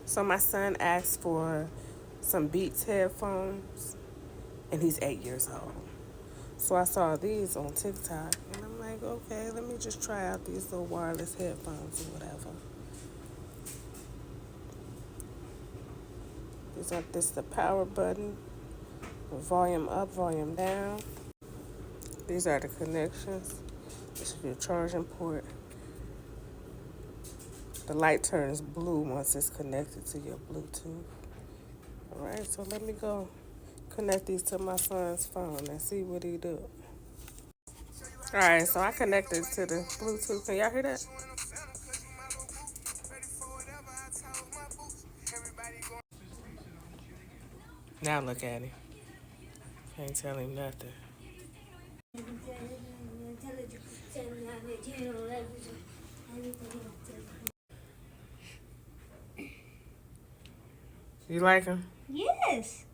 So my son asked for some Beats headphones, and he's 8 years old. So I saw these on TikTok, and I'm like, okay, let me just try out these little wireless headphones or whatever. This is the power button, volume up, volume down. These are the connections. This is your charging port. The light turns blue once it's connected to your Bluetooth. All right, so let me go connect these to my son's phone and see what he do. All right, so I connected to the Bluetooth. Can y'all hear that? Now look at him. Can't tell him nothing. You like him? Yes.